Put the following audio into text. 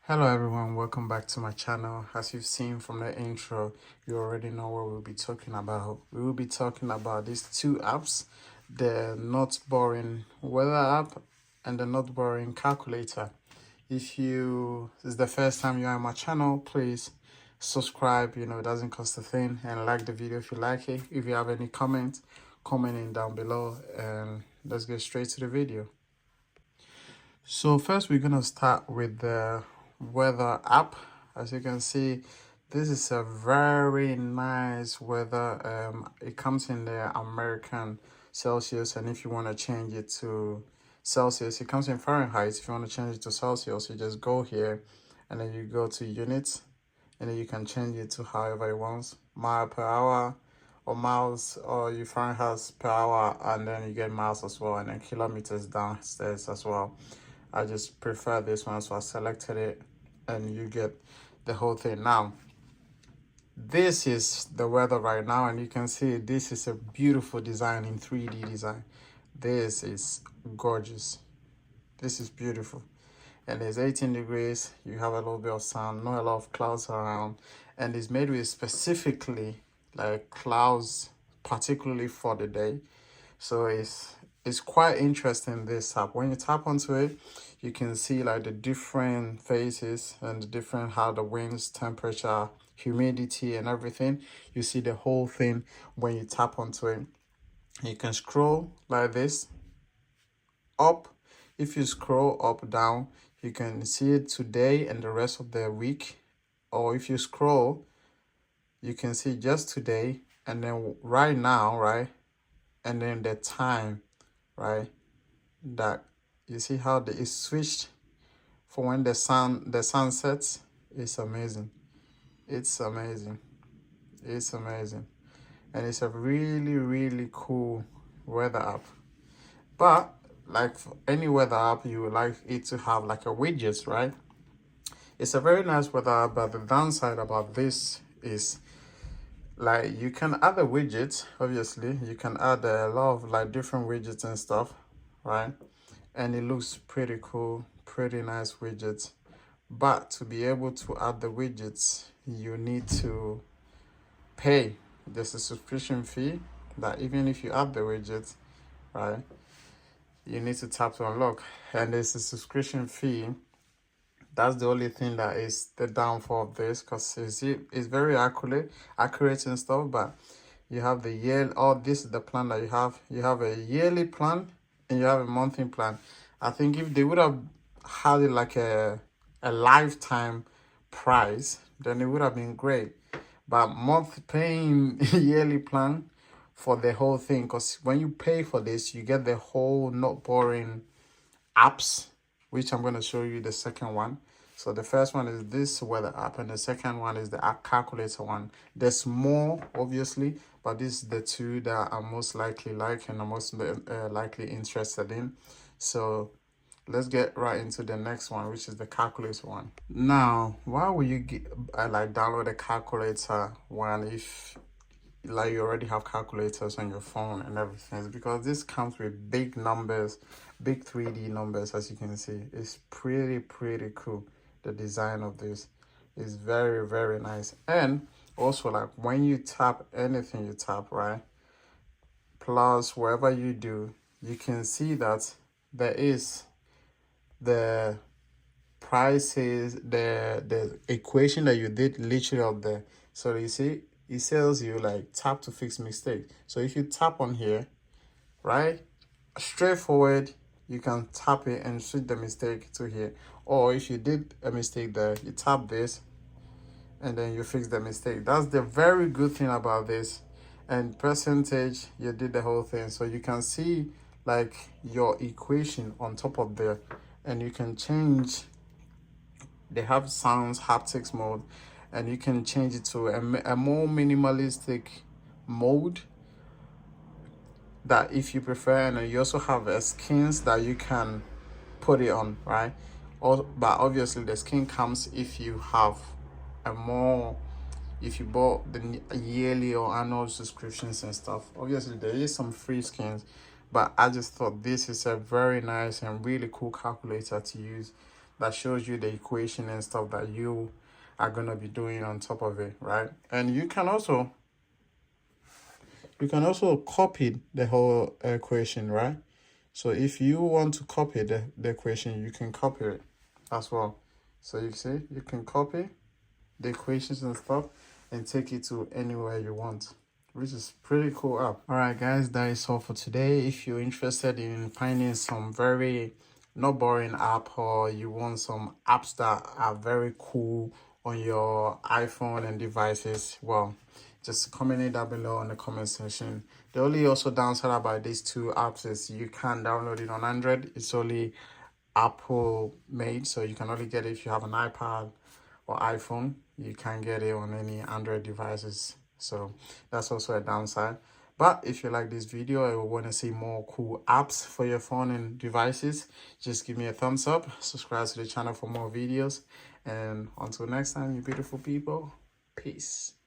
Hello everyone, welcome back to my channel. As you've seen from the intro, you already know what we'll be talking about. We will be talking about these two apps, the not boring weather app and the not boring calculator. If you this is the first time you're on my channel, please subscribe, it doesn't cost a thing, and like the video if you like it. If you have any comments, comment in down below, and let's get straight to the video. So first we're gonna start with the weather app. As you can see, this is a very nice weather. It comes in the American Celsius, and if you want to change it to Celsius, it comes in Fahrenheit. If you want to change it to Celsius, you just go here and then you go to units, and then you can change it to however you want, mile per hour or miles, or you Fahrenheit per hour, and then you get miles as well, and then kilometers downstairs as well. I just prefer this one, so I selected it, and you get the whole thing. Now, this is the weather right now, and you can see this is a beautiful design in 3D design. This is gorgeous. This is beautiful. And it's 18 degrees. You have a little bit of sun, not a lot of clouds around, and it's made with specifically like clouds, particularly for the day. So it's quite interesting, this app. When you tap onto it, you can see like the different phases and the different how the winds, temperature, humidity and everything. You see the whole thing when you tap onto it. You can scroll like this up. If you scroll up down, you can see it today and the rest of the week. Or if you scroll, you can see just today and then right now, right? And then the time, right? That you see how it's switched for when the sun sets. It's amazing. It's amazing. It's amazing. And it's a really cool weather app. But like for any weather app, you would like it to have like a widget, right? It's a very nice weather app, but the downside about this is like you can add a widget. Obviously you can add a lot of like different widgets and stuff, right? And it looks pretty cool, pretty nice widgets. But to be able to add the widgets, you need to pay. There's a subscription fee that even if you add the widgets, right, you need to tap to unlock, and there's a subscription fee. That's the only thing that is the downfall of this, because it's very accurate and stuff. But you have the year. Oh, this is the plan that you have. You have a yearly plan and you have a monthly plan. I think if they would have had it like a lifetime price, then it would have been great. But paying yearly plan for the whole thing, because when you pay for this, you get the whole not boring apps, which I'm going to show you the second one. So the first one is this weather app, and the second one is the app calculator one. There's more, obviously, but this is the two that I'm most likely like and I'm most likely interested in. So let's get right into the next one, which is the calculator one. Now, why would you like download a calculator one if like you already have calculators on your phone and everything? It's because this comes with big numbers, big 3D numbers. As you can see, it's pretty cool. The design of this is very nice. And also, like when you tap anything you tap, right, plus wherever you do, you can see that there is the prices, the equation that you did literally up there. So you see it tells you like tap to fix mistake. So if you tap on here, right, straightforward, you can tap it and switch the mistake to here. Or if you did a mistake there, you tap this and then you fix the mistake. That's the very good thing about this. And percentage, you did the whole thing. So you can see like your equation on top of there, and you can change. They have sounds, haptics mode, and you can change it to a more minimalistic mode that if you prefer. And you also have skins that you can put it on, right? But obviously the skin comes if you have if you bought the yearly or annual subscriptions and stuff. Obviously there is some free skins, but I just thought this is a very nice and really cool calculator to use. that shows you the equation and stuff that you are going to be doing on top of it, right? And you can also copy the whole equation, right? So if you want to copy the equation, you can copy it as well. So you see, you can copy the equations and stuff and take it to anywhere you want, which is pretty cool app. All right, guys, that is all for today. If you're interested in finding some very not boring app, or you want some apps that are very cool on your iPhone and devices, well, just comment it down below in the comment section. The only also downside about these two apps is you can't download it on Android. It's only Apple made, so you can only get it if you have an iPad or iPhone. You can't get it on any Android devices, so that's also a downside. But if you like this video or want to see more cool apps for your phone and devices, just give me a thumbs up, subscribe to the channel for more videos, and until next time, you beautiful people, peace.